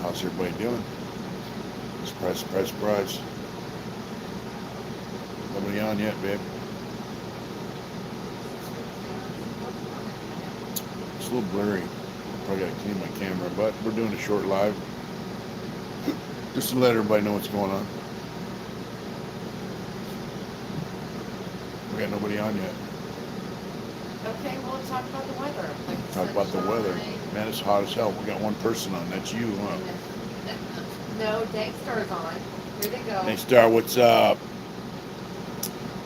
How's everybody doing? Surprise, surprise, surprise. Nobody on yet, babe. It's a little blurry. Probably gotta clean my camera, but we're doing a short live just to let everybody know what's going on. We got nobody on yet. Okay, well, let's talk about the weather. Like Talk about the weather. sunshine. Man, it's hot as hell. We got one person on. That's you, huh? No, Dangstar's on. Here they go. Hey, Star, what's up?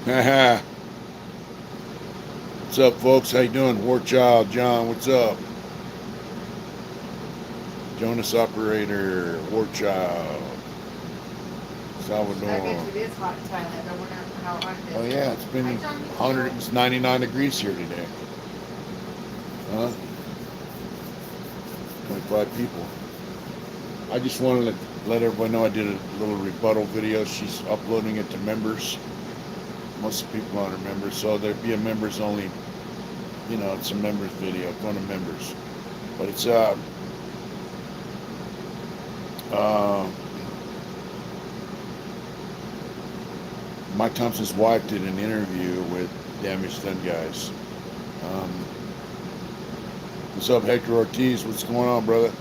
Haha. What's up, folks? How you doing? War Child, John, what's up? Jonas Operator, War Child, I bet Salvador. you it is hot in Thailand. I wonder how hot it is. Oh yeah, it's been Hi, John. 100. It's 99 degrees here today. Huh? 25 people. I just wanted to let everybody know I did a little rebuttal video. She's uploading it to members. Most of the people on are members, so there'd be a members only. You know, it's a members video. Going to members, but it's Mike Thompson's wife did an interview with Damage Done Guys. Um, what's up, Hector Ortiz? What's going on, brother?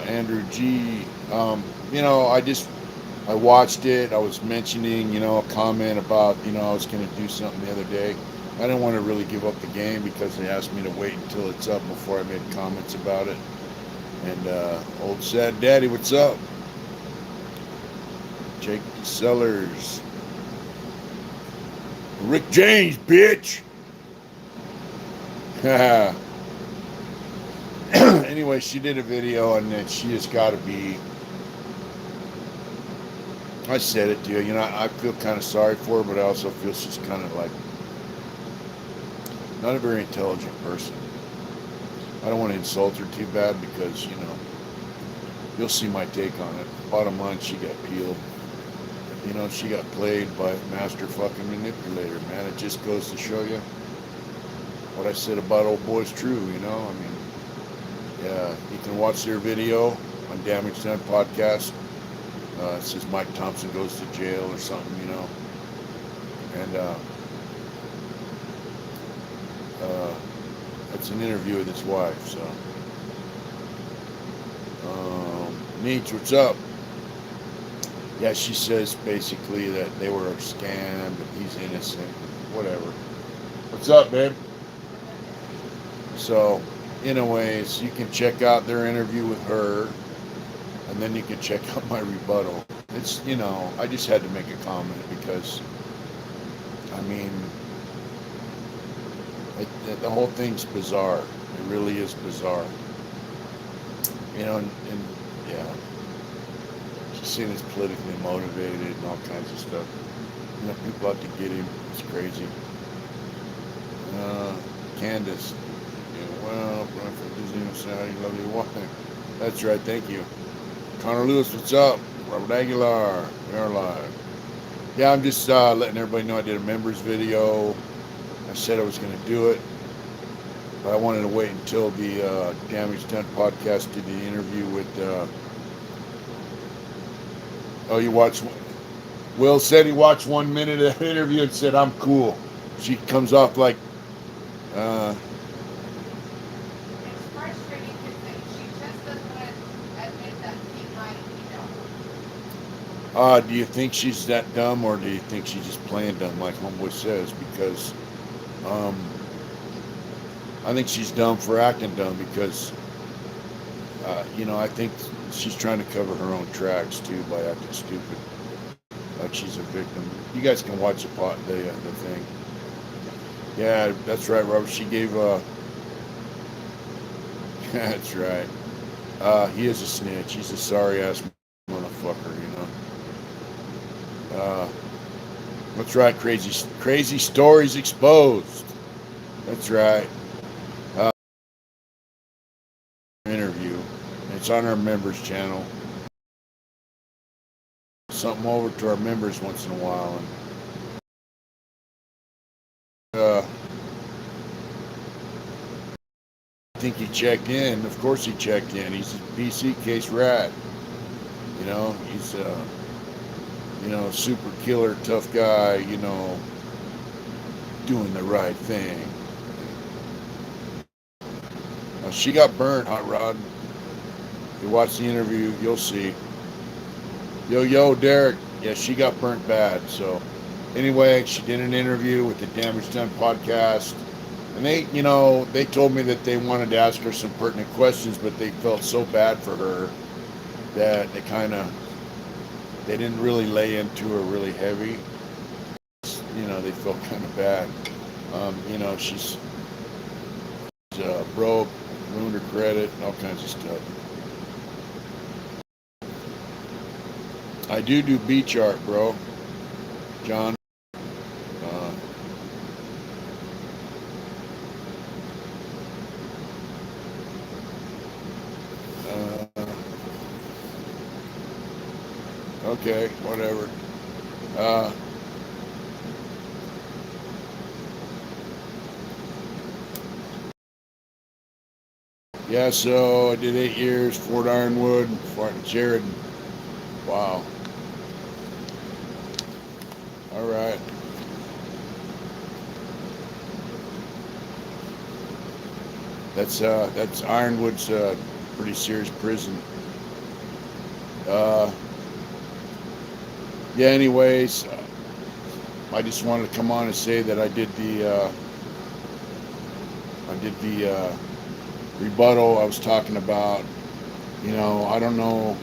Andrew G. You know, I watched it. I was mentioning, you know, a comment about, you know, I was going to do something the other day. I didn't want to really give up the game because they asked me to wait until it's up before I made comments about it. And old sad daddy, what's up? Jake Sellers. Rick James, bitch. Anyway, she did a video, and then she has got to be. I said it to you. You know, I feel kind of sorry for her, but I also feel she's kind of like not a very intelligent person. I don't want to insult her too bad because, you know, you'll see my take on it. Bottom line, she got peeled. You know, she got played by a master fucking manipulator, man. It just goes to show you what I said about old boy's true, you know? I mean, yeah, you can watch their video on Damage Done podcast. It says Mike Thompson goes to jail or something, you know? And it's an interview with his wife, so. Neach, what's up? Yeah, she says basically that they were scammed and he's innocent, whatever. What's up, babe? So, anyways, you can check out their interview with her, and then you can check out my rebuttal. It's, you know, I just had to make a comment because, I mean, the whole thing's bizarre. It really is bizarre. You know, and yeah, she's seen as politically motivated and all kinds of stuff. You know, people out to get him. It's crazy. Candace. Yeah, well, Disney, lovely walking. That's right, thank you. Connor Lewis, what's up? Robert Aguilar, we are live. Yeah, I'm just letting everybody know I did a members video. I said I was going to do it, but I wanted to wait until the Damage Done podcast did the interview with. Oh, you watched? Will said he watched 1 minute of the interview and said, "I'm cool." She comes off like. It's frustrating because she just doesn't want to admit that he might, you know. Do you think she's that dumb, or do you think she's just playing dumb, like Homeboy says? Because I think she's dumb for acting dumb because, you know, I think she's trying to cover her own tracks too by acting stupid, like she's a victim. You guys can watch the thing. Yeah, that's right, Robert. She gave. That's right. He is a snitch. He's a sorry ass motherfucker, you know. That's right. Crazy stories exposed. That's right. Interview. It's on our members channel. Something over to our members once in a while, and I think he checked in. Of course he checked in. He's a PC case rat. He's super killer, tough guy, doing the right thing. She got burnt, Hot Rod. If you watch the interview, you'll see. Yo, Derek. Yeah, she got burnt bad. So, anyway, she did an interview with the Damage Done podcast. And they told me that they wanted to ask her some pertinent questions, but they felt so bad for her that they didn't really lay into her really heavy. They felt kind of bad. She's broke, ruined her credit, and all kinds of stuff. I do beach art, bro. John. Okay, whatever. Yeah, so I did 8 years, Fort Ironwood, Fort Jared. Wow. All right. That's Ironwood's pretty serious prison. Yeah. Anyways, I just wanted to come on and say that I did the rebuttal I was talking about. I don't know.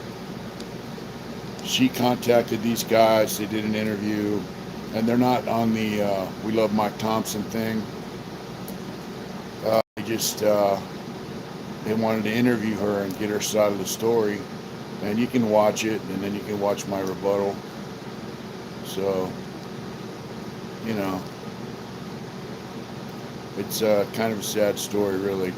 She contacted these guys. They did an interview, and they're not on the We Love Mike Thompson thing. They wanted to interview her and get her side of the story, and you can watch it, and then you can watch my rebuttal. So, it's kind of a sad story, really.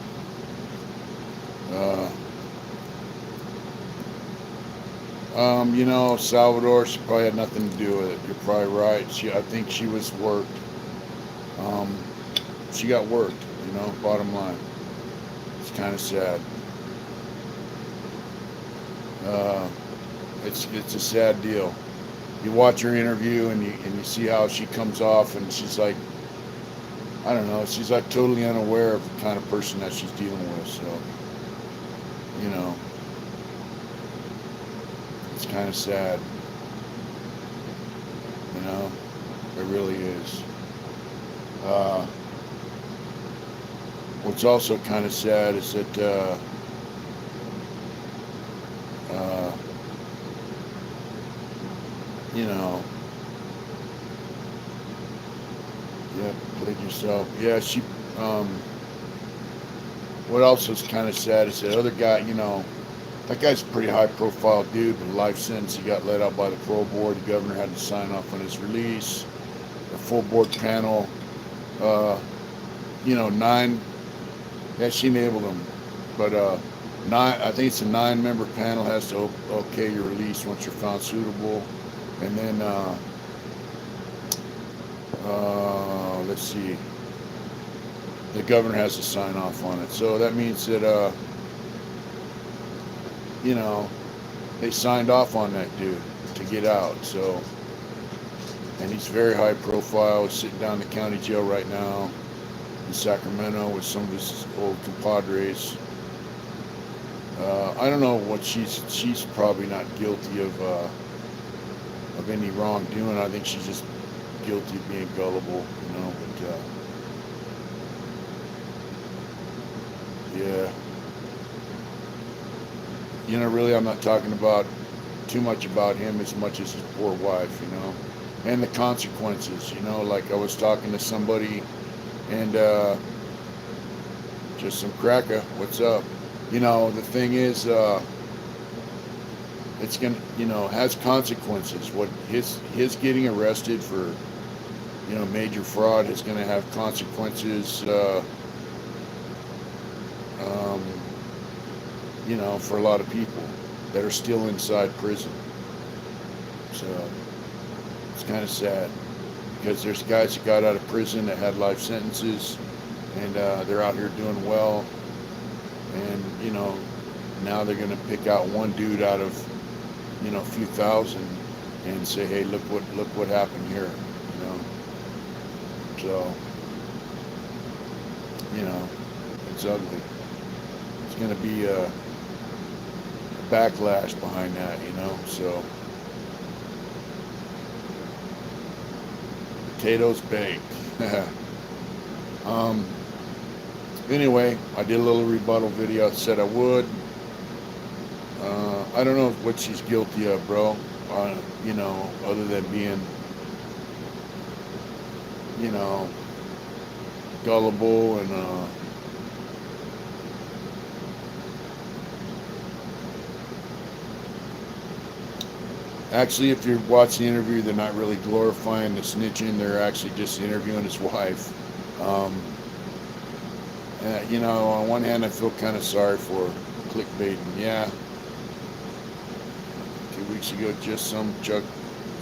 Salvador, she probably had nothing to do with it. You're probably right. I think she was worked. She got worked, bottom line. It's kind of sad. It's a sad deal. You watch her interview and you see how she comes off, and she's like, I don't know, she's like totally unaware of the kind of person that she's dealing with. So, it's kind of sad. It really is. What's also kind of sad is that yeah, played yourself. Yeah, she. What else is kind of sad is that other guy. That guy's a pretty high-profile dude with a life sentence. He got let out by the parole board. The governor had to sign off on his release. The full board panel. 9. Yeah, she enabled him, but 9. I think it's a 9-member panel has to okay your release once you're found suitable, and then let's see, the governor has to sign off on it. So that means that they signed off on that dude to get out. So, and he's very high profile. He's sitting down in the county jail right now in Sacramento with some of his old compadres. I don't know what she's probably not guilty of any wrongdoing. I think she's just guilty of being gullible, but yeah. Really, I'm not talking about too much about him as much as his poor wife, and the consequences, like I was talking to somebody, and just some cracker, what's up? The thing is, it's gonna, has consequences. What his getting arrested for, major fraud is gonna have consequences, for a lot of people that are still inside prison. So it's kind of sad because there's guys that got out of prison that had life sentences, and they're out here doing well. And, now they're going to pick out one dude out of, a few thousand and say, hey, look what happened here, So, it's ugly. It's going to be a backlash behind that, So, potatoes baked. Anyway, I did a little rebuttal video. I said I would. I don't know what she's guilty of, bro. Other than being, gullible and actually, if you watch the interview, they're not really glorifying the snitching. They're actually just interviewing his wife. On one hand, I feel kind of sorry for clickbaiting. Yeah. 2 weeks ago, just some Chuck.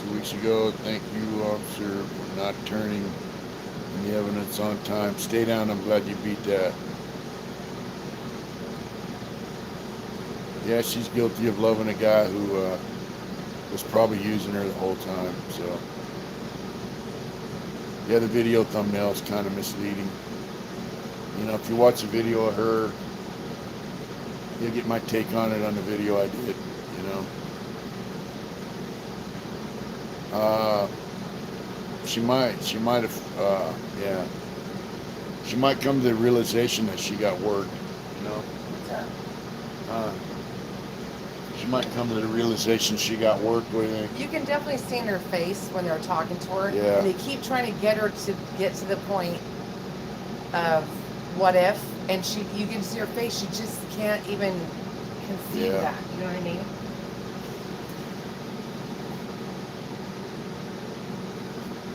2 weeks ago, thank you, officer, for not turning in the evidence on time. Stay down. I'm glad you beat that. Yeah, she's guilty of loving a guy who was probably using her the whole time. So, yeah, the video thumbnail is kind of misleading. If you watch a video of her, you'll get my take on it on the video I did. She might have, yeah. She might come to the realization that she got worked. She might come to the realization she got worked. What do you think? You can definitely see in her face when they're talking to her. Yeah. And they keep trying to get her to get to the point of what if, and you can see her face. She just can't even conceive that. You know what I mean?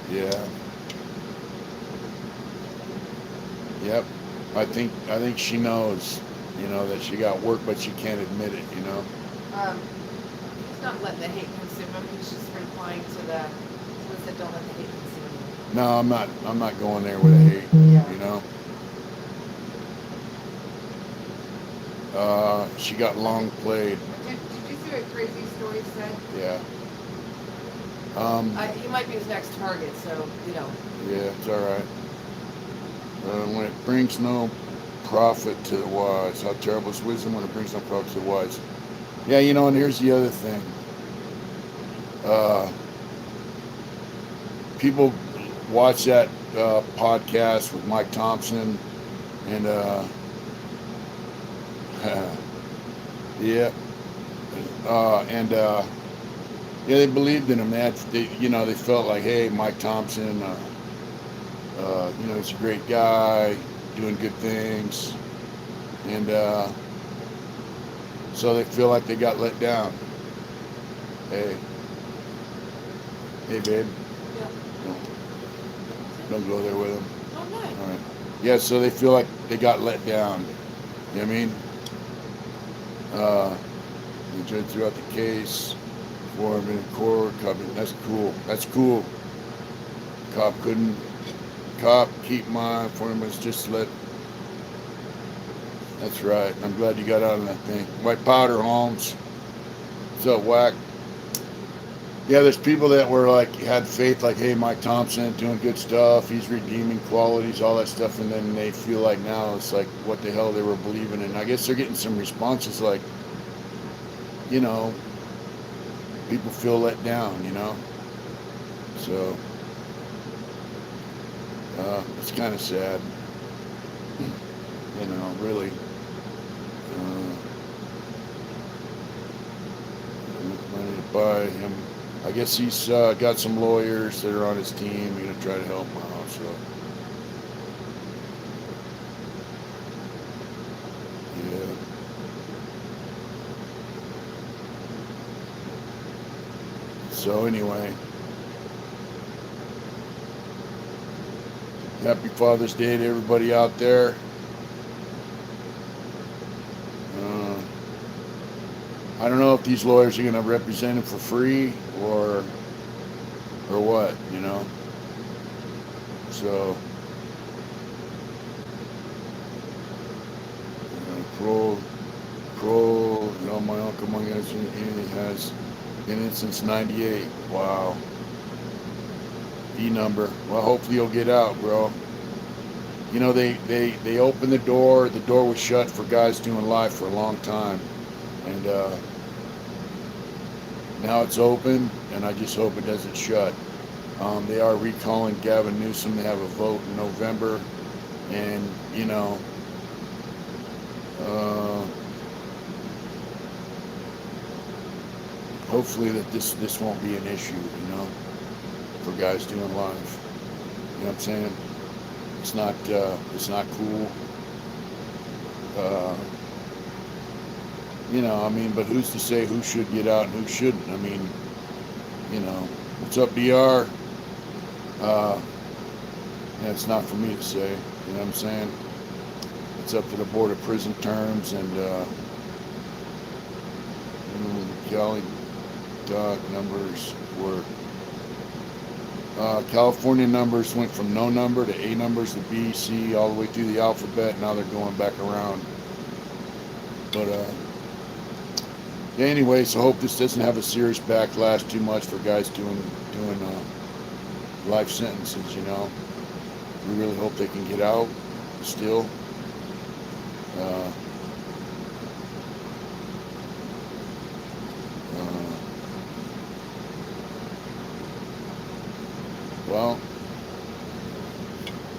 Yeah. Yep. I think she knows, that she got work, but she can't admit it, He's not letting the hate consume him. He's just replying to the ones that don't let the hate consume him. No, I'm not going there with a hate, She got long played. Did you see what crazy story said? Yeah. He might be his next target, so, Yeah, it's all right. When it brings no profit to the wise. How terrible is wisdom when it brings no profit to the wise. Yeah, and here's the other thing. People watch that podcast with Mike Thompson and yeah, they believed in him. They felt like, hey, Mike Thompson, he's a great guy, doing good things, and so they feel like they got let down. Hey, babe. Yeah. Don't go there with him. Oh, nice. All right. Yeah, so they feel like they got let down. You know what I mean? The judge threw out the case for him in court. That's cool. That's cool. Cop keep mine for him was just let. That's right. I'm glad you got out of that thing. White powder, Holmes. What's up, Whack? Yeah, there's people that were like, had faith, like, hey, Mike Thompson doing good stuff, he's redeeming qualities, all that stuff, and then they feel like now it's like, what the hell they were believing in. I guess they're getting some responses like, people feel let down, So, it's kind of sad, really. Money to buy him. I guess he's got some lawyers that are on his team. Going to try to help him out. So, yeah. So anyway, happy Father's Day to everybody out there. I don't know if these lawyers are going to represent him for free or what, So, parole. You know, my uncle, my guys, he has been in since '98. Wow. E number. Well, hopefully you'll get out, bro. You know, they opened the door. The door was shut for guys doing life for a long time, and now it's open, and I just hope it doesn't shut. They are recalling Gavin Newsom. They have a vote in November, and you know, uh, hopefully that this won't be an issue. You know, for guys doing life. You know what I'm saying? It's not cool. Uh, you know, I mean, but who's to say who should get out and who shouldn't? I mean, you know, it's up to DR. Yeah, it's not for me to say. You know what I'm saying? It's up to the Board of Prison Terms and golly, dog numbers were. California numbers went from no number to A numbers to B, C, all the way through the alphabet. Now they're going back around. But yeah, anyway, so hope this doesn't have a serious backlash too much for guys doing life sentences. You know, we really hope they can get out still. Uh, Well,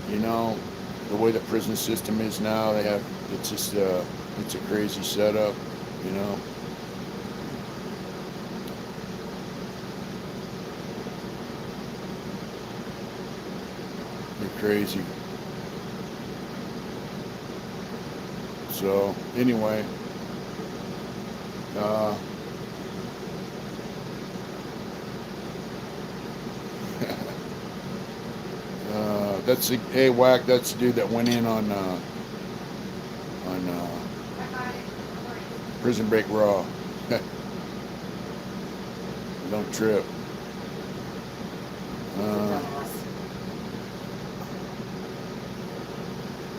you know, the way the prison system is now, it's just it's a crazy setup, you know. They're crazy. So anyway, uh, that's the hey Whack. That's the dude that went in on Prison Break Raw. Don't trip.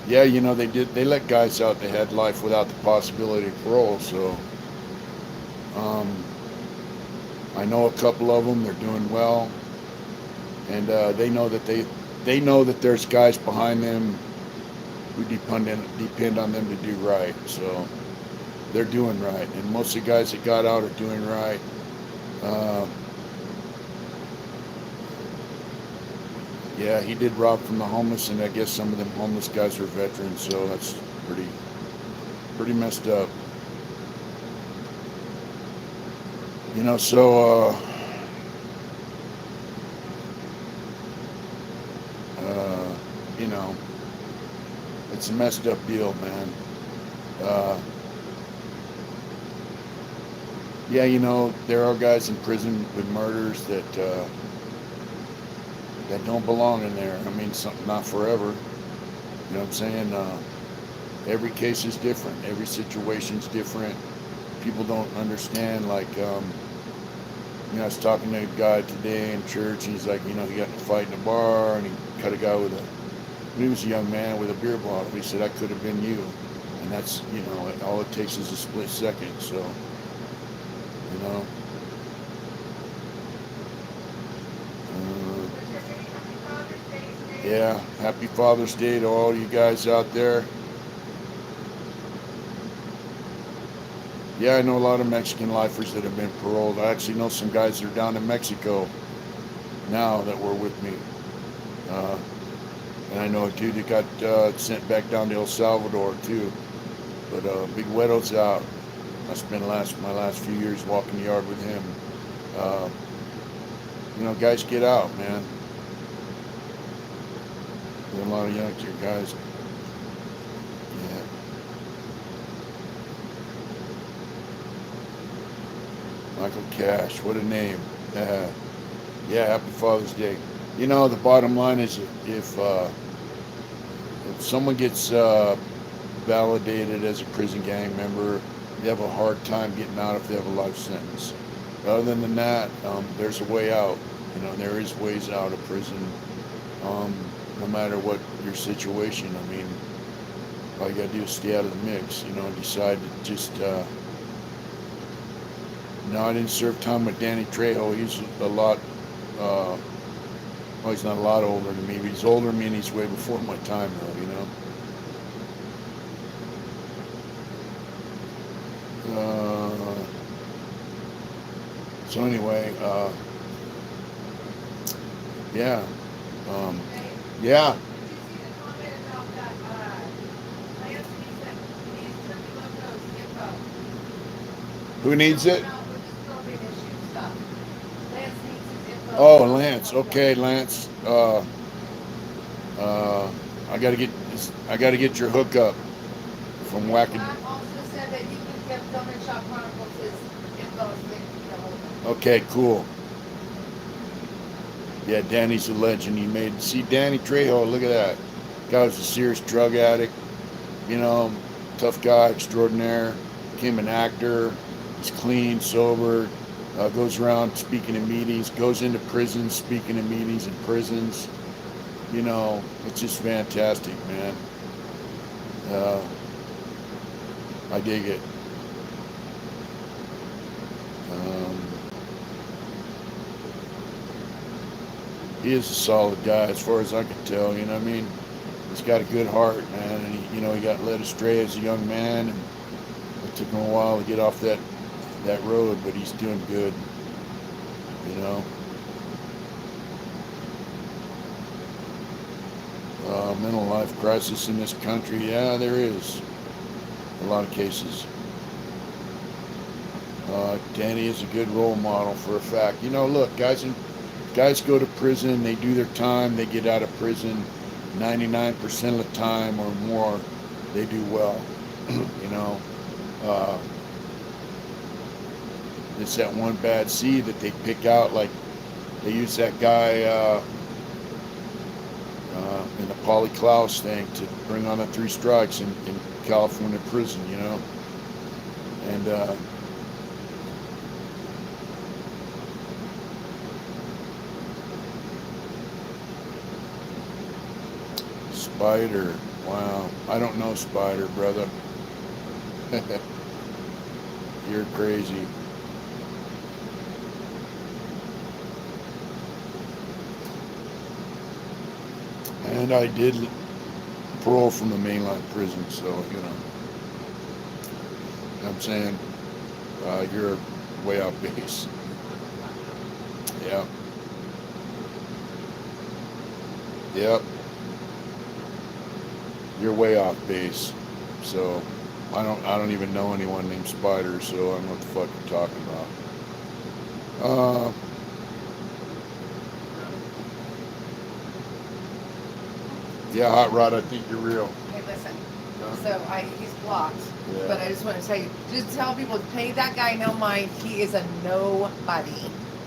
Yeah, you know they let guys out that had life without the possibility of parole. So I know a couple of them. They're doing well, and they know that there's guys behind them who depend on them to do right. So they're doing right, and most of the guys that got out are doing right. Yeah, he did rob from the homeless, and I guess some of them homeless guys are veterans, so that's pretty messed up. You know, so you know, it's a messed up deal, man. Yeah, you know, there are guys in prison with murders that don't belong in there. I mean, not forever. You know what I'm saying? Every case is different. Every situation's different. People don't understand. Like, you know, I was talking to a guy today in church, and he's like, you know, he got in a fight in a bar, and he cut a guy he was a young man with a beer bottle. He said, I could have been you. And that's, you know, all it takes is a split second. So, you know. Yeah, happy Father's Day to all you guys out there. Yeah, I know a lot of Mexican lifers that have been paroled. I actually know some guys that are down in Mexico now that were with me. And I know a dude that got sent back down to El Salvador too. But Big Wedo's out. I spent my last few years walking the yard with him. You know, guys, get out, man. There are a lot of young guys. Yeah. Michael Cash, what a name. Yeah, happy Father's Day. You know, the bottom line is if someone gets validated as a prison gang member, they have a hard time getting out if they have a life sentence. Other than that, there's a way out. You know, there is ways out of prison, no matter what your situation. I mean, All you gotta do is stay out of the mix, you know, and decide to just, no, I didn't serve time with Danny Trejo. He's a lot, well, he's not a lot older than me, but he's older than me and he's way before my time, though, you know. So anyway, yeah, um, yeah. Who needs it? Oh, Lance. Okay, Lance. Uh, I gotta get your hookup from Wacken. Also said that you can give Filming Shop Chronicles his info so they can get a hold of him. Okay, cool. Yeah, Danny's a legend. See, Danny Trejo, look at that. Guy was a serious drug addict, you know, tough guy, extraordinaire. Became an actor. He's clean, sober, goes around speaking in meetings, goes into prisons, speaking in meetings in prisons. You know, it's just fantastic, man. I dig it. Um, he is a solid guy as far as I can tell, you know what I mean? He's got a good heart, man, and he got led astray as a young man, and it took him a while to get off that road, but he's doing good, you know. Mental life crisis in this country, yeah, there is a lot of cases. Danny is a good role model for a fact. You know, look, guys go to prison, they do their time, they get out of prison. 99% of the time or more, they do well. You know, it's that one bad seed that they pick out. Like they use that guy in the Polly Klaus thing to bring on the 3 strikes in California prison. You know, and Spider. Wow. I don't know Spider, brother. You're crazy. And I did parole from the mainline prison, so, you know. I'm saying you're way off base. Yeah. Yep. You're way off base. So I don't even know anyone named Spider, so I don't know what the fuck you're talking about. Yeah, Hot Rod, I think you're real. Hey, listen. Huh? So he's blocked, Yeah. but I just want to tell you, just tell people, pay that guy no mind. He is a nobody.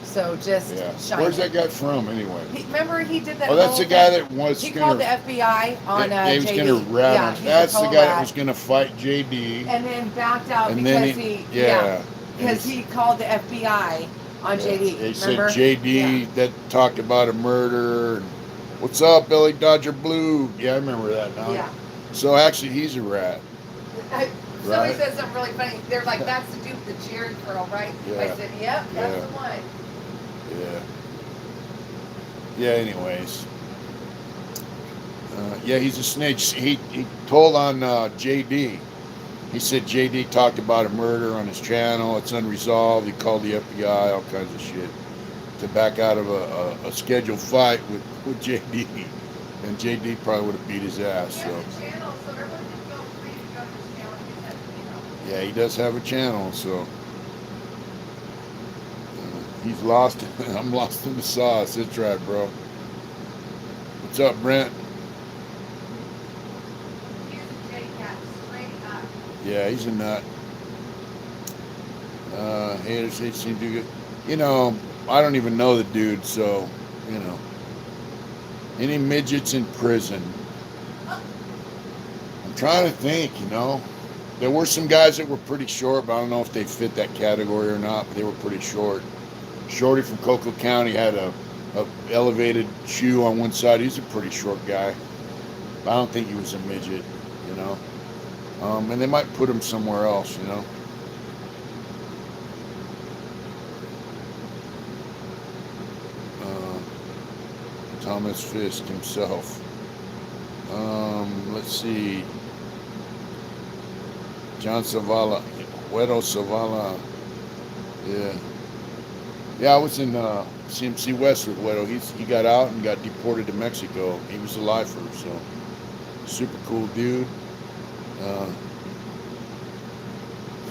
So just Yeah. shine. Where's it. that guy from anyway? Remember he did that. Oh, that's whole the guy thing? that was He gonna. called the FBI on He was JD. gonna rat Yeah, on. he's a That's the total guy that rat. was gonna fight JD. And then backed out And because then because he called the FBI on Yeah, JD. They Remember? said JD that talked about a murder. And, what's up, Billy Dodger Blue? Yeah, I remember that now. Yeah. So actually, he's a rat. Somebody said something really funny. They're like, "That's the dude with the Jerry curl, right?" Yeah. I said, "Yep, that's Yeah. the one." Yeah. Yeah. Anyways. Yeah, he's a snitch. He told on JD. He said JD talked about a murder on his channel. It's unresolved. He called the FBI, all kinds of shit, to back out of a scheduled fight with JD. And JD probably would have beat his ass. He So has a channel, so everyone can feel free to go to his channel and get that, yeah, he does have a channel. So he's lost. I'm lost in the sauce. That's right, bro. What's up, Brent? He's a J-Cat, straight up. Yeah, he's a nut. Haters hate seem to do good. You know, I don't even know the dude, so, you know. Any midgets in prison? I'm trying to think, you know. There were some guys that were pretty short, but I don't know if they fit that category or not, but they were pretty short. Shorty from Cocoa County had a elevated shoe on one side. He's a pretty short guy. I don't think he was a midget, you know. And they might put him somewhere else, you know. Thomas Fisk himself. Let's see. John Zavala, Wedo Zavala. Yeah. Yeah, I was in CMC West with Wedo. He got out and got deported to Mexico. He was a lifer, so super cool dude.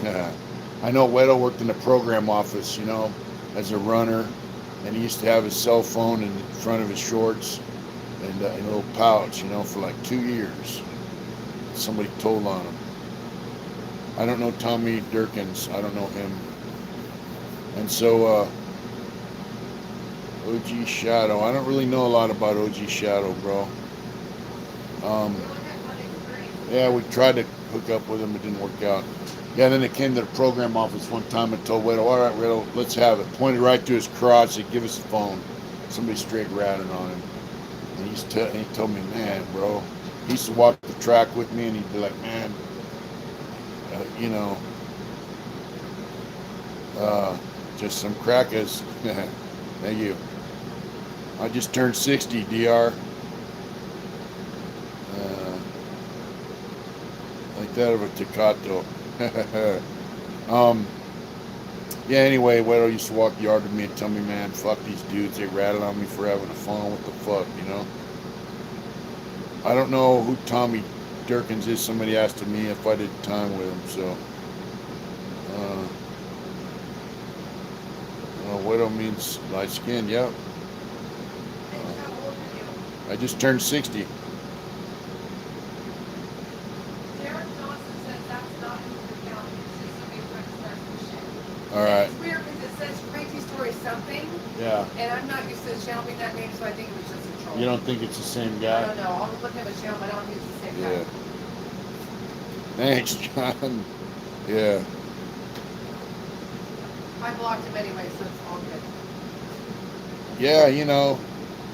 Yeah. I know Wedo worked in the program office, you know, as a runner, and he used to have his cell phone in front of his shorts and in a little pouch, you know, for like 2 years. Somebody told on him. I don't know Tommy Durkins. I don't know him. And so OG Shadow. I don't really know a lot about OG Shadow, bro. Yeah, we tried to hook up with him. It didn't work out. Yeah, then they came to the program office one time and told Wedo, all right, Wedo, let's have it. Pointed right to his crotch. Said, give us the phone. Somebody straight ratted on him. And he told me, man, bro. He used to walk the track with me, and he'd be like, man, you know, just some crackers. Thank you. I just turned 60, DR. Like that of a Tecate. Yeah, anyway, Wedo used to walk the yard with me and tell me, man, fuck these dudes. They rattled on me for having a phone. What the fuck, you know? I don't know who Tommy Durkins is. Somebody asked me if I did time with him, so. Wedo means light skin, yep. I just turned 60. All right. It's weird because it says crazy story something. Yeah. And I'm not used to the channel being that name, so I think it was just a troll. You don't think it's the same I guy? don't know. I'll look at the channel, but I don't think it's the same Yeah. guy. Thanks, John. Yeah. I blocked him anyway, so it's all good. Yeah, you know,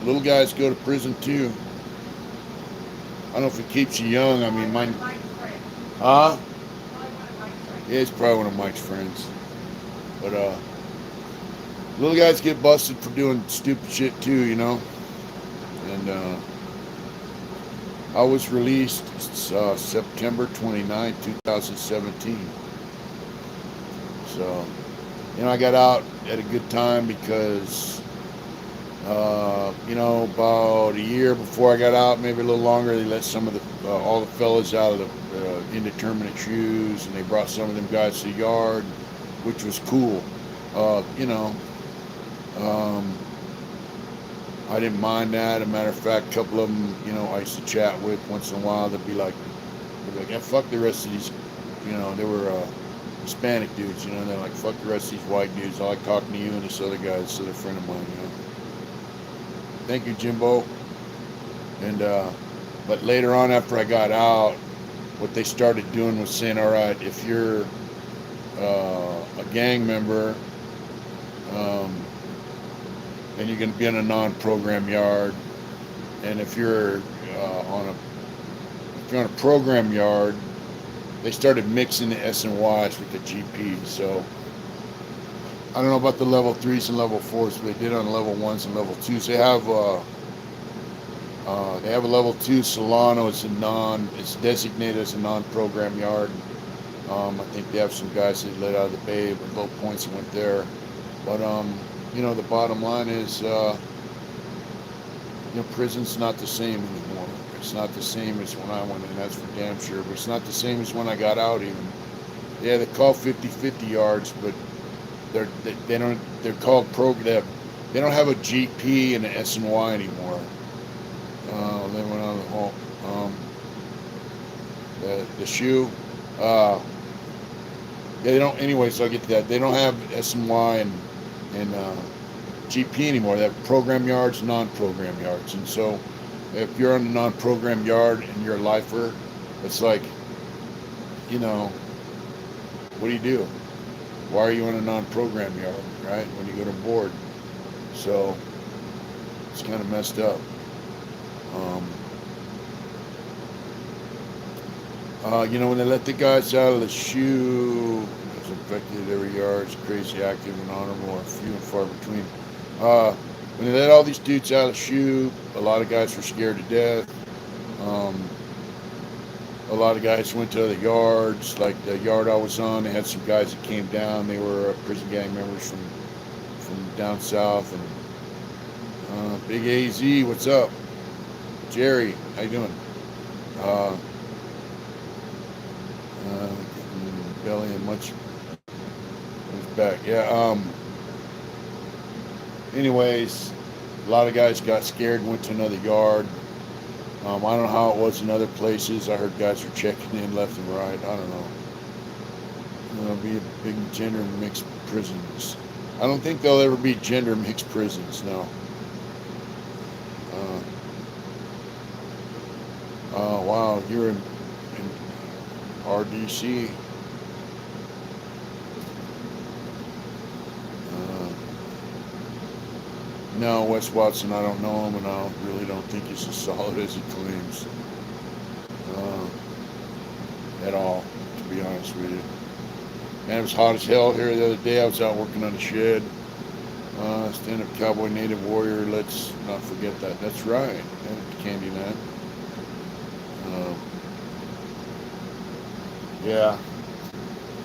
little guys go to prison too. I don't know if it keeps you young. I mean, mine. Huh? Yeah, it's probably one of Mike's friends. But little guys get busted for doing stupid shit too, you know. And I was released September 29, 2017. So, you know, I got out at a good time because, you know, about a year before I got out, maybe a little longer, they let some of the, all the fellas out of the indeterminate shoes, and they brought some of them guys to the yard, which was cool. You know, I didn't mind that. As a matter of fact, a couple of them, you know, I used to chat with once in a while. They'd be like, yeah, fuck the rest of these, you know, they were Hispanic dudes, you know, they're like, fuck the rest of these white dudes. I like talking to you and this other guy, this other friend of mine, you know. Thank you, Jimbo. And, but later on after I got out, what they started doing was saying, all right, if you're a gang member, then you're going to be in a non-program yard. And if you're on a program yard, they started mixing the S and Ys with the GP. So I don't know about the level 3s and level 4s, but they did on level 1s and level 2s. They have a level 2 Solano. It's designated as a non-program yard. I think they have some guys that let out of the bay with low points and went there. But you know, the bottom line is, you know, prison's not the same anymore. It's not the same as when I went in, that's for damn sure. But it's not the same as when I got out even. Yeah, they call 50-50 yards, but they're called program. They don't have a GP and an S and Y anymore. They went on the shoe. Yeah, they don't. Anyway, so I get to that. They don't have S and Y and GP anymore. They have program yards, non-program yards. And so if you're on a non-program yard and you're a lifer, it's like, you know, what do? Why are you in a non-program yard, right, when you go to board? So it's kind of messed up. You know, when they let the guys out of the shoe, it's affected every yard. It's crazy, active, and honorable, are few and far between. Uh, when they let all these dudes out of the shoe, a lot of guys were scared to death. Um, a lot of guys went to other yards, like the yard I was on. They had some guys that came down. They were prison gang members from down south. And Big AZ, what's up? Jerry, how you doing? Uh, Belly and much back. Yeah. Anyways, a lot of guys got scared and went to another yard. I don't know how it was in other places. I heard guys were checking in left and right. I don't know. There'll be a big gender mixed prisons. I don't think there'll ever be gender mixed prisons. No. Wow, you're in RDC. No, Wes Watson, I don't know him, and I really don't think he's as solid as he claims. At all, to be honest with you. Man, it was hot as hell here the other day. I was out working on the shed. Stand-up cowboy, native warrior. Let's not forget that. That's right. Candyman. Yeah.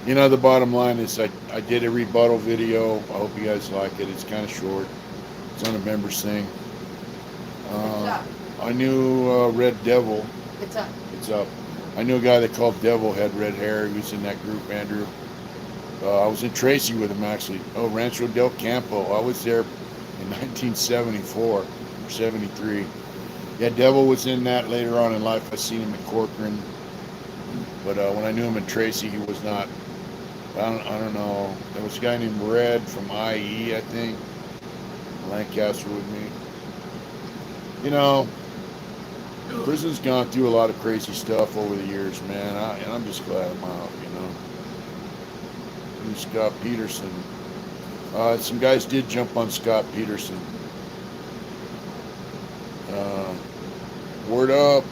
You know, the bottom line is I did a rebuttal video. I hope you guys like it. It's kind of short. It's on a members thing. I knew Red Devil. It's up. It's up. I knew a guy that called Devil, had red hair. He was in that group, Andrew. I was in Tracy with him, actually. Oh, Rancho del Campo. I was there in 1974 or 73. Yeah, Devil was in that later on in life. I seen him at Corcoran. But when I knew him in Tracy, he was not. I don't know. There was a guy named Red from IE, I think. Lancaster with me. You know, prison's gone through a lot of crazy stuff over the years, man. And I'm just glad I'm out, you know. And Scott Peterson. Some guys did jump on Scott Peterson. Word up.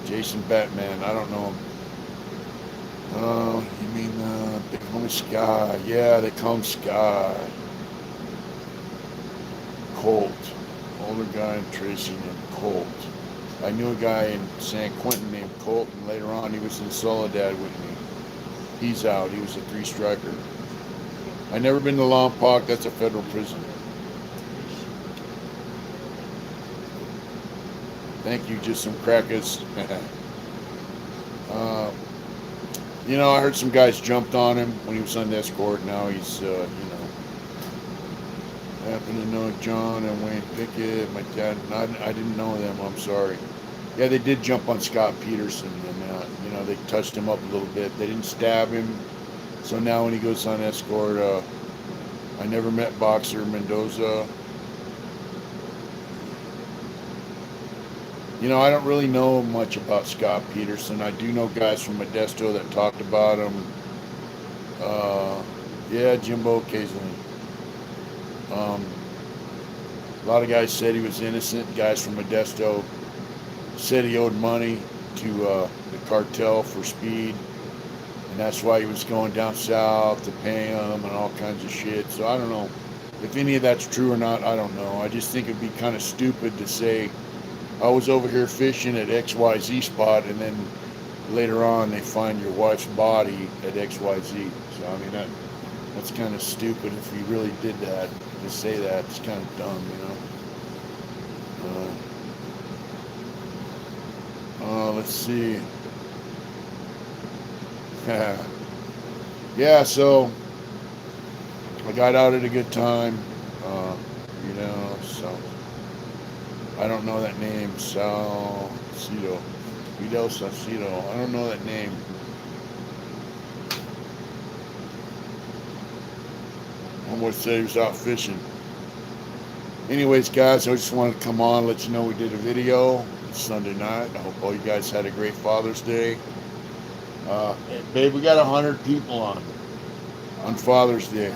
Jason Batman, I don't know him. Oh, you mean they call me Sky? Yeah, they call him Sky. Colt, older guy in Tracy named Colt. I knew a guy in San Quentin named Colt, and later on he was in Soledad with me. He's out. He was a 3-striker. I never been to Lompoc. That's a federal prison. Thank you, just some crackers. You know, I heard some guys jumped on him when he was on the escort. Now he's, you know, I happen to know John and Wayne Pickett. My dad, I didn't know them. I'm sorry. Yeah, they did jump on Scott Peterson, and you know, they touched him up a little bit. They didn't stab him. So now when he goes on escort, I never met Boxer Mendoza. You know, I don't really know much about Scott Peterson. I do know guys from Modesto that talked about him. Yeah, Jimbo occasionally. A lot of guys said he was innocent. Guys from Modesto said he owed money to the cartel for speed, and that's why he was going down south to pay them and all kinds of shit. So I don't know if any of that's true or not. I don't know. I just think it'd be kind of stupid to say I was over here fishing at XYZ spot, and then later on they find your wife's body at XYZ. So I mean that's kind of stupid if you really did that. To say that, it's kind of dumb, you know. Let's see. Yeah, so I got out at a good time. You know, so I don't know that name. Salcido. Fidel Salcido. I don't know that name. Almost said he was out fishing. Anyways, guys, I just wanted to come on, let you know we did a video. It's Sunday night. I hope all you guys had a great Father's Day. Babe, we got 100 people on Father's Day.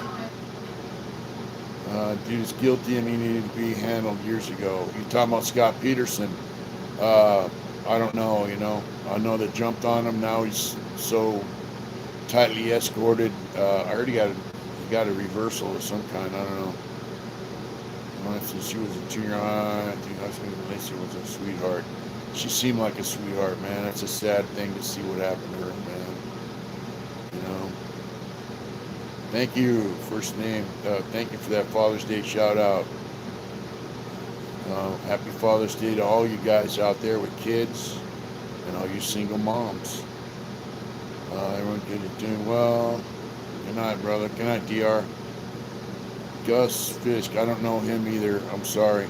Dude is guilty and he needed to be handled years ago. You talking about Scott Peterson? Uh, I don't know. I know they jumped on him. Now he's so tightly escorted. I heard he got a reversal of some kind. I don't know. Since she was a junior high, I think husband Lacey was a sweetheart. She seemed like a sweetheart, man. That's a sad thing to see what happened to her, man. You know. Thank you, first name. Thank you for that Father's Day shout out. Happy Father's Day to all you guys out there with kids and all you single moms. Everyone good and doing well. Good night, brother. Good night, DR. Gus Fisk. I don't know him either. I'm sorry.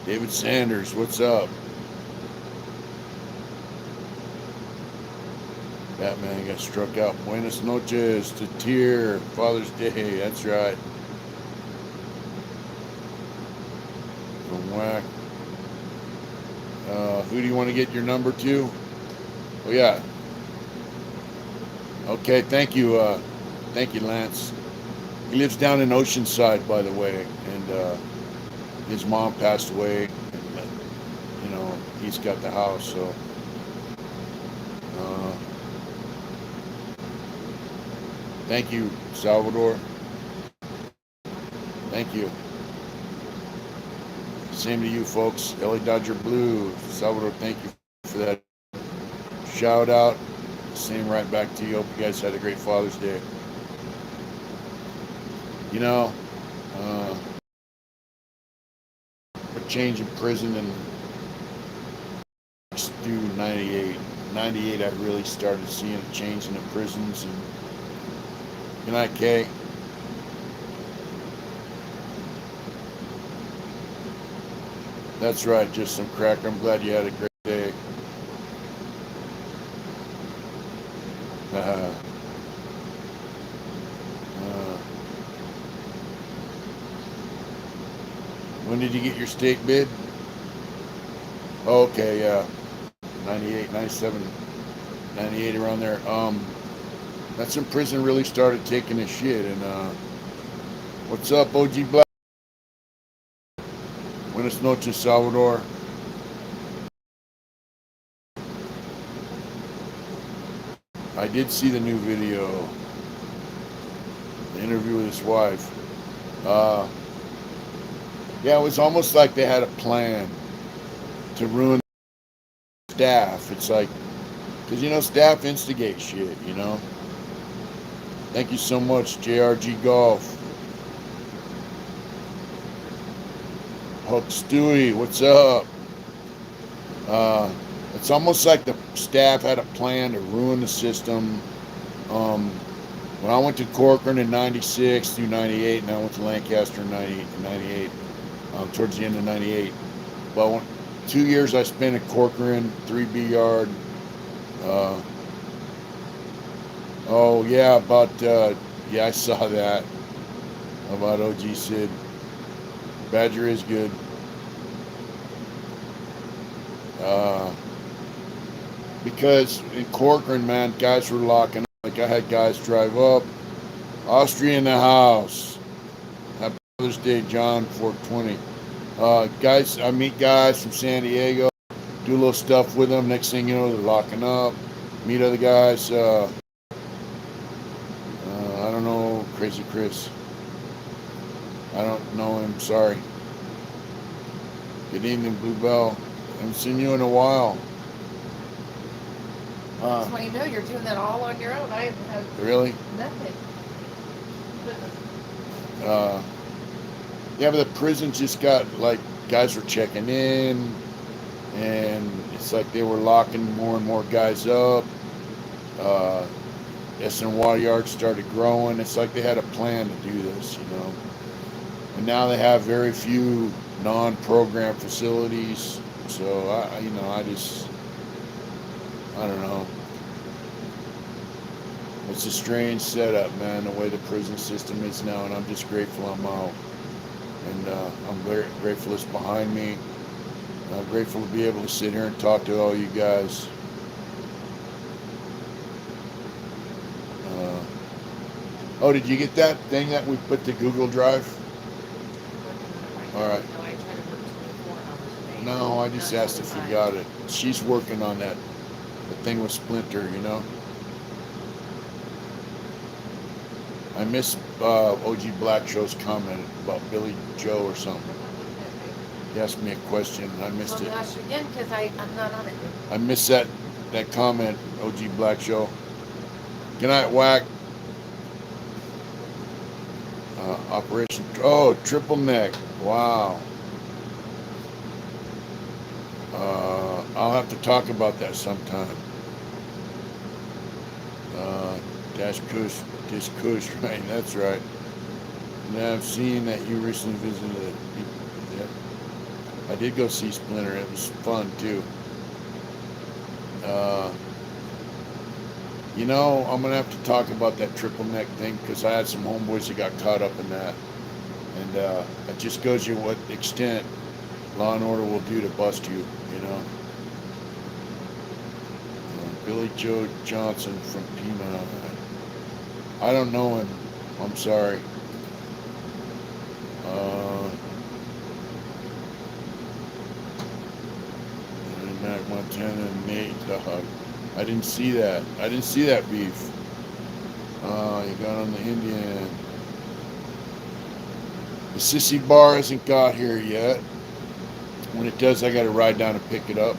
David Sanders. What's up? Batman got struck out. Buenas noches to Tier. Father's Day. That's right. From Whack. Who do you want to get your number to? Oh, yeah. Okay, thank you, Lance. He lives down in Oceanside, by the way, and his mom passed away. And, he's got the house, so. Thank you, Salvador. Thank you. Same to you, folks. LA Dodger Blue. Salvador, thank you for that shout out. Same right back to you. Hope you guys had a great Father's Day. A change in prison and through 98. 98, I really started seeing a change in the prisons. And good night, Kay. That's right, just some crack. I'm glad you had a great day. When did you get your state bid? Okay, yeah. 98, 97, 98, around there. That's when prison really started taking a shit. And what's up, OG Black? Buenas noches, Salvador. I did see the new video, the interview with his wife. Yeah, it was almost like they had a plan to ruin staff. It's like, because, staff instigate shit, Thank you so much, JRG Golf. Hook Stewie, what's up? It's almost like the staff had a plan to ruin the system. When I went to Corcoran in 96 through 98, and I went to Lancaster in 98, towards the end of 98. Well, 2 years I spent at Corcoran, 3B yard. Oh, yeah, yeah, I saw that. About OG Sid. Badger is good. Because in Corcoran, man, guys were locking up. Like, I had guys drive up. Austria in the house. Happy Father's Day, John 420. Guys, I meet guys from San Diego. Do a little stuff with them. Next thing you know, they're locking up. Meet other guys. I don't know, Crazy Chris. I don't know him. Sorry. Good evening, Bluebell. Haven't seen you in a while. That's why you're doing that all on your own. I have Really? nothing. Yeah, but the prison just got, like, guys were checking in, and it's like they were locking more and more guys up. SNY yards started growing. It's like they had a plan to do this, And now they have very few non-program facilities. So, I don't know. It's a strange setup, man, the way the prison system is now, and I'm just grateful I'm out. And I'm very grateful it's behind me. I'm grateful to be able to sit here and talk to all you guys. Oh, did you get that thing that we put to Google Drive? Working on it right All now. right. No, I try to work 24 hours a day. No, I just Not asked full if you time. got it. She's working on that. The thing with Splinter, you know. I miss OG Black Show's comment about Billy Joe or something. He asked me a question and I missed Well, it. ask you again because I'm not on it. I missed that comment, OG Black Show. Good night, Whack. Operation. Oh, triple neck. Wow. I'll have to talk about that sometime. Dash Kush, Dish Kush, right? That's right. Now I've seen that you recently visited. Yeah, I did go see Splinter. It was fun too. Uh, I'm gonna have to talk about that triple neck thing because I had some homeboys that got caught up in that, and it just goes you what extent law and order will do to bust you. You know. Billy Joe Johnson from Pima. I don't know him. I'm sorry. Mac Montana and Nate Dog. I didn't see that. I didn't see that beef. You got on the Indian. The Sissy Bar hasn't got here yet. When it does, I got to ride down and pick it up.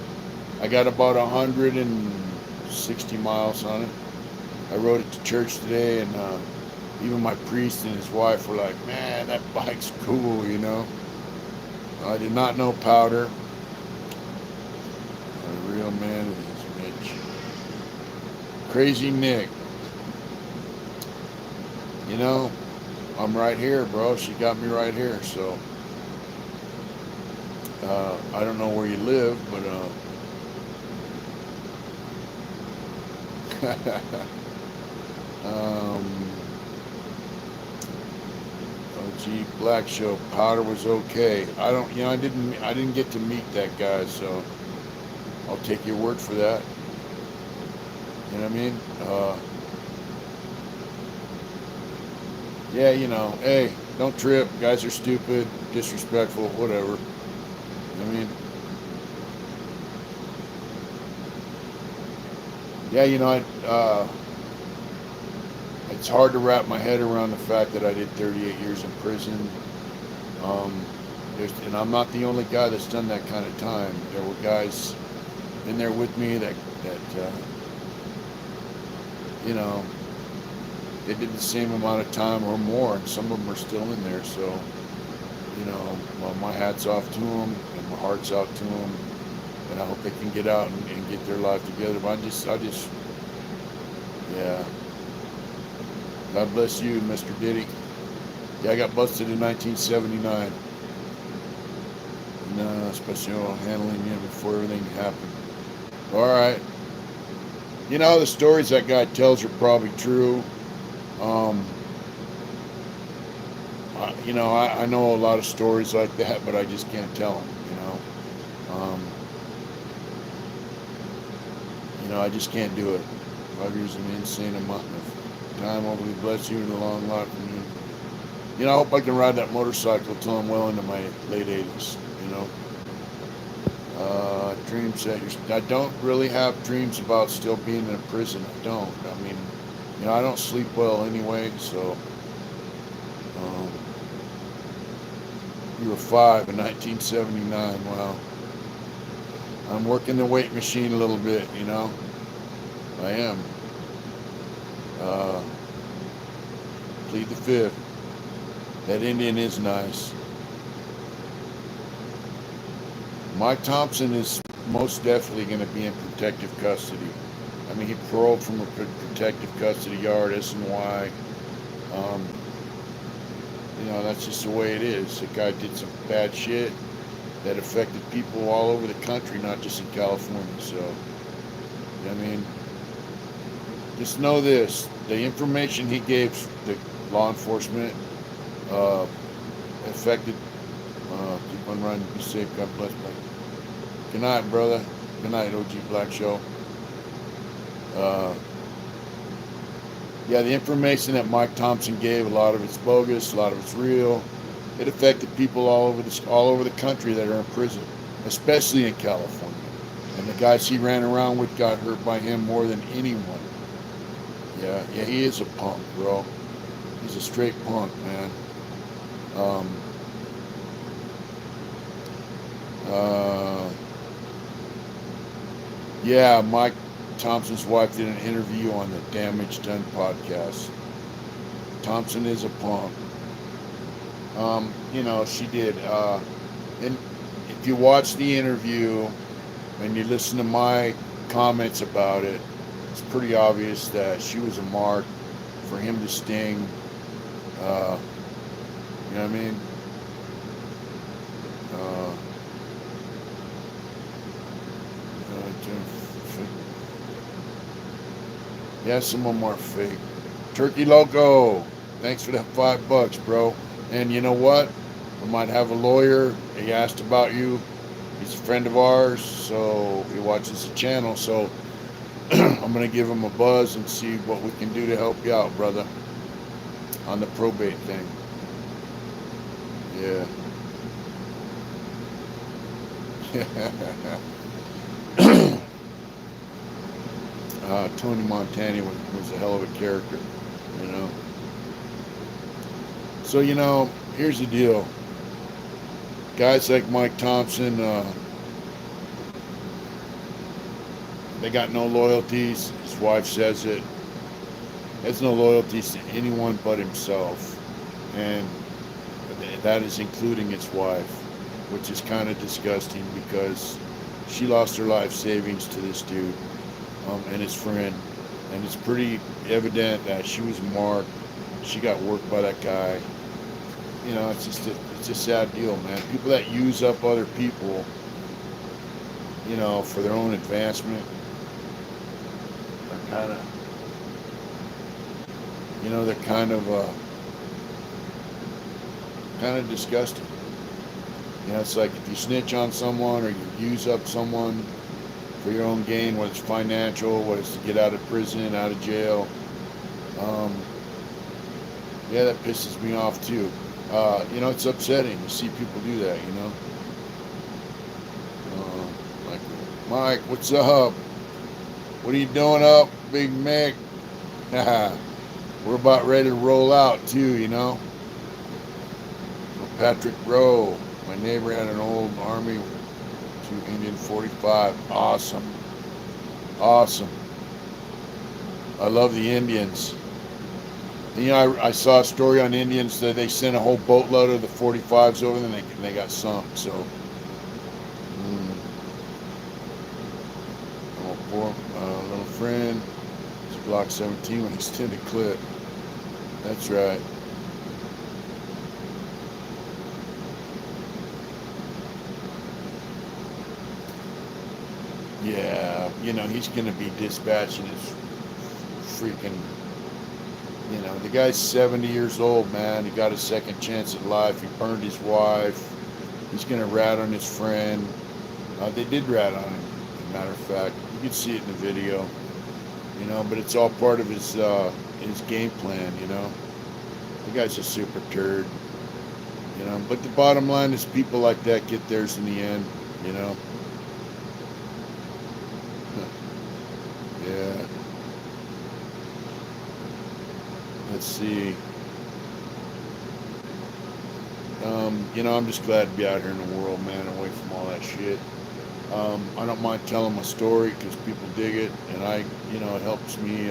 I got about 160 miles on it. I rode it to church today, and even my priest and his wife were like, "Man, that bike's cool," you know. I did not know powder. A real man is Mitch. Crazy Nick. You know, I'm right here, bro. She got me right here, so I don't know where you live, but OG Black Show powder was okay. I didn't get to meet that guy, so I'll take your word for that. You know what I mean? Yeah, hey, don't trip. Guys are stupid, disrespectful, whatever. I mean, yeah, it's hard to wrap my head around the fact that I did 38 years in prison. Um, and I'm not the only guy that's done that kind of time. There were guys in there with me that you know, they did the same amount of time or more, and some of them are still in there. So, well, my hat's off to them, and my heart's out to them, and I hope they can get out and get their life together. But yeah. God bless you, Mr. Diddy. Yeah, I got busted in 1979. No, special handling you before everything happened. All right. The stories that guy tells are probably true. Um, I know a lot of stories like that, but I just can't tell them. I just can't do it. 5 years is an insane amount of time. Hopefully, bless you in a long life. And I hope I can ride that motorcycle till I'm well into my late 80s. Dreams that I don't really have dreams about still being in a prison. I don't. I mean, I don't sleep well anyway, so. You were 5 in 1979. Wow. I'm working the weight machine a little bit, I am. Uh, Plead the fifth. That Indian is nice. Mike Thompson is most definitely going to be in protective custody. I mean, he paroled from a protective custody yard, S&Y. That's just the way it is. The guy did some bad shit that affected people all over the country, not just in California. So, I mean, just know this. The information he gave the law enforcement affected. Keep on running. Be safe. God bless. Buddy. Good night, brother. Good night, OG Black Show. Yeah, the information that Mike Thompson gave, a lot of it's bogus, a lot of it's real. It affected people all over the country that are in prison, especially in California. And the guys he ran around with got hurt by him more than anyone. Yeah, he is a punk, bro. He's a straight punk, man. Um, uh, yeah, Mike Thompson's wife did an interview on the Damage Done podcast. Thompson is a punk. She did. And if you watch the interview and you listen to my comments about it, it's pretty obvious that she was a mark for him to sting. You know what I mean? Uh, yeah, some of them are fake. Turkey Loco, thanks for that $5, bro. And you know what? We might have a lawyer. He asked about you. He's a friend of ours, so he watches the channel. So I'm gonna give him a buzz and see what we can do to help you out, brother, on the probate thing. Yeah. Tony Montana was a hell of a character, you know. So, here's the deal. Guys like Mike Thompson, they got no loyalties. His wife says it. Has no loyalties to anyone but himself. And that is including his wife, which is kind of disgusting because she lost her life savings to this dude and his friend. And it's pretty evident that she was marked. She got worked by that guy. It's a sad deal, man. People that use up other people, for their own advancement are kind of disgusting. It's like if you snitch on someone or you use up someone for your own gain, whether it's financial, whether it's to get out of prison, out of jail. Yeah, that pisses me off too. It's upsetting to see people do that, Like, Mike, what's up? What are you doing up, Big Mick? We're about ready to roll out too, Patrick Rowe, my neighbor had an old Army to Indian 45. Awesome. I love the Indians. I saw a story on Indians that they sent a whole boatload of the 45s over and they got sunk. So, oh, poor little friend. It's Glock 17 with extended clip. That's right. Yeah, he's going to be dispatching his freaking. The guy's 70 years old, man. He got a second chance at life. He burned his wife. He's going to rat on his friend. They did rat on him, as a matter of fact. You can see it in the video, but it's all part of his game plan, The guy's a super turd, But the bottom line is people like that get theirs in the end, Yeah. Let's see. I'm just glad to be out here in the world, man, away from all that shit. I don't mind telling my story because people dig it, and it helps me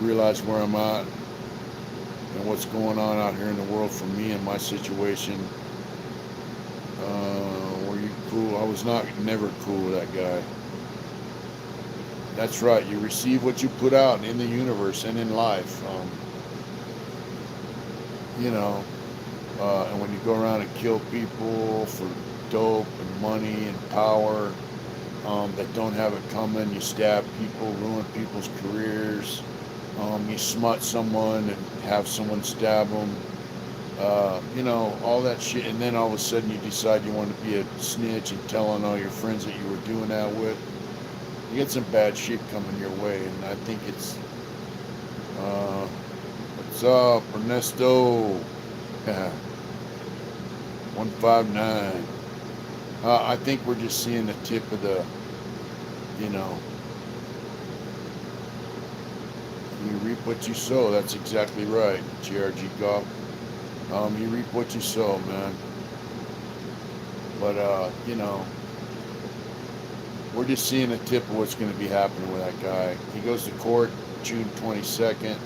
realize where I'm at and what's going on out here in the world for me and my situation. Were you cool? I was never cool with that guy. That's right. You receive what you put out in the universe and in life. And when you go around and kill people for dope and money and power that don't have it coming, you stab people, ruin people's careers, you smut someone and have someone stab them, all that shit. And then all of a sudden you decide you want to be a snitch and tell on all your friends that you were doing that with. You get some bad shit coming your way, and I think it's What's up, Ernesto? 159. I think we're just seeing the tip of the, you know, you reap what you sow. That's exactly right, GRG Golf. You reap what you sow, man. But, we're just seeing the tip of what's going to be happening with that guy. He goes to court June 22nd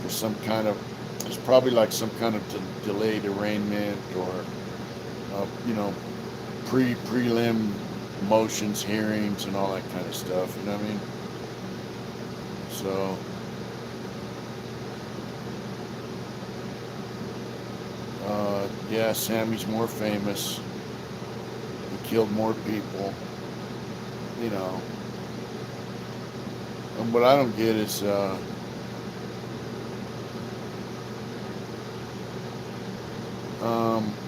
for some kind of, it's probably like some kind of delayed arraignment or, prelim motions, hearings, and all that kind of stuff. You know what I mean? So, yeah, Sammy's more famous. He killed more people. You know. And what I don't get is,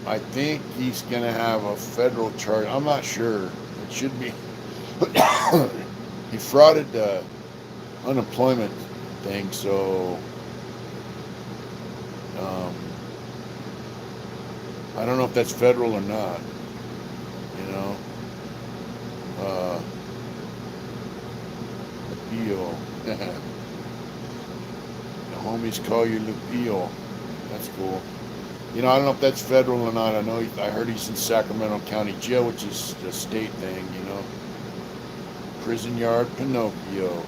I think he's going to have a federal charge. I'm not sure. It should be. He frauded the unemployment thing, so I don't know if that's federal or not. You know, Lupio. The homies call you Lupio. That's cool. You know, I don't know if that's federal or not. I heard he's in Sacramento County Jail, which is a state thing, you know. Prison yard Pinocchio.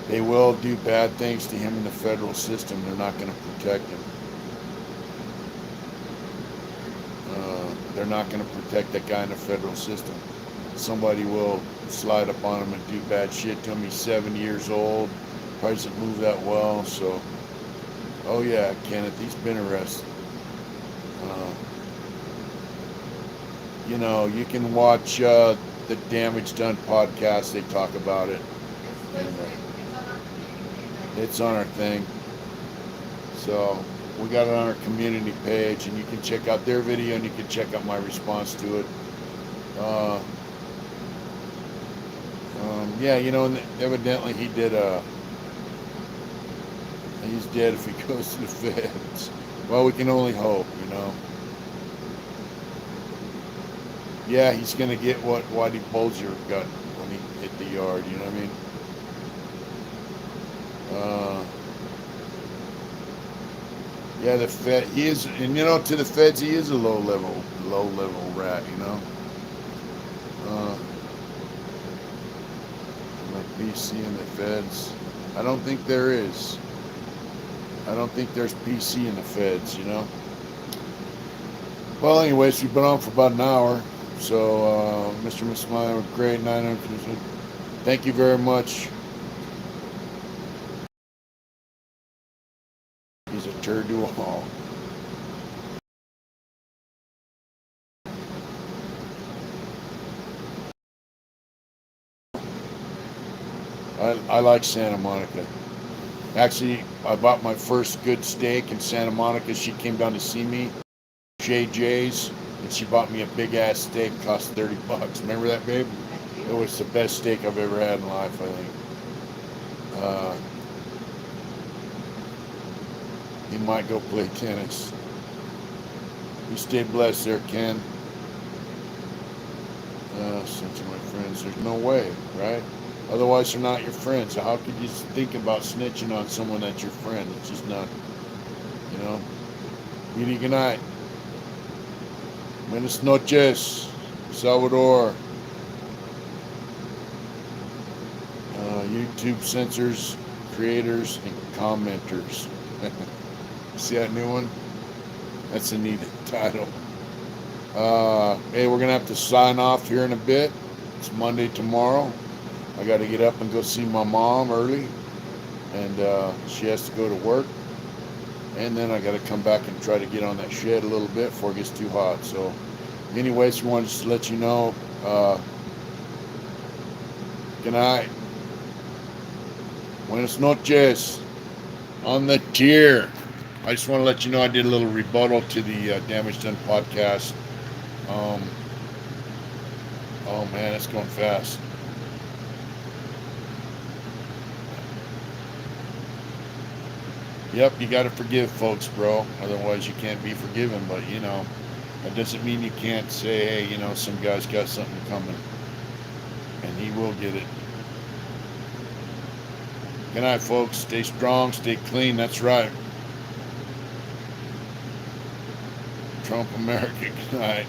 They will do bad things to him in the federal system. They're not going to protect him. They're not going to protect that guy in the federal system. Somebody will slide up on him and do bad shit to him. He's 7 years old. Probably doesn't move that well. So, oh yeah, Kenneth, he's been arrested. You can watch the Damage Done podcast. They talk about it. And, it's on our thing. So we got it on our community page, and you can check out their video, and you can check out my response to it. Yeah, and evidently he's dead if he goes to the feds. Well, we can only hope, Yeah, he's going to get what Whitey Bulger got when he hit the yard, you know what I mean? Yeah, the Fed, he is, and to the feds, he is a low level rat, Like PC and the feds, I don't think there is. I don't think there's PC in the feds, Well, anyways, we've been on for about an hour. So, Mr. and Miss Smiley, great 900. Thank you very much. He's a turd to a hall. I like Santa Monica. Actually, I bought my first good steak in Santa Monica. She came down to see me, JJ's, and she bought me a big ass steak. Cost $30. Remember that, babe? It was the best steak I've ever had in life, I think. He might go play tennis. You stay blessed there, Ken. Since my friends, there's no way, right? Otherwise, they're not your friends. So how could you think about snitching on someone that's your friend? It's just not, Beauty, good night. Buenas noches, Salvador. YouTube censors, creators, and commenters. See that new one? That's a neat title. Hey, we're going to have to sign off here in a bit. It's Monday tomorrow. I got to get up and go see my mom early. And she has to go to work. And then I got to come back and try to get on that shed a little bit before it gets too hot. So, anyways, we wanted to let you know. Good night. Buenas noches. On the tier. I just want to let you know I did a little rebuttal to the Damage Done podcast. Oh man, it's going fast. Yep, you got to forgive folks, bro. Otherwise, you can't be forgiven. But that doesn't mean you can't say, hey, some guy's got something coming, and he will get it. Good night, folks. Stay strong, stay clean. That's right. Trump America. Good night.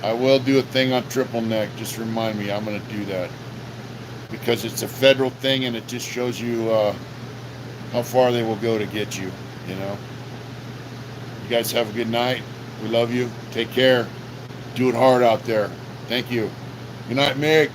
I will do a thing on triple neck. Just remind me, I'm going to do that because it's a federal thing, and it just shows you how far they will go to get you. You guys have a good night. We love you. Take care. Do it hard out there. Thank you. Good night, Mick.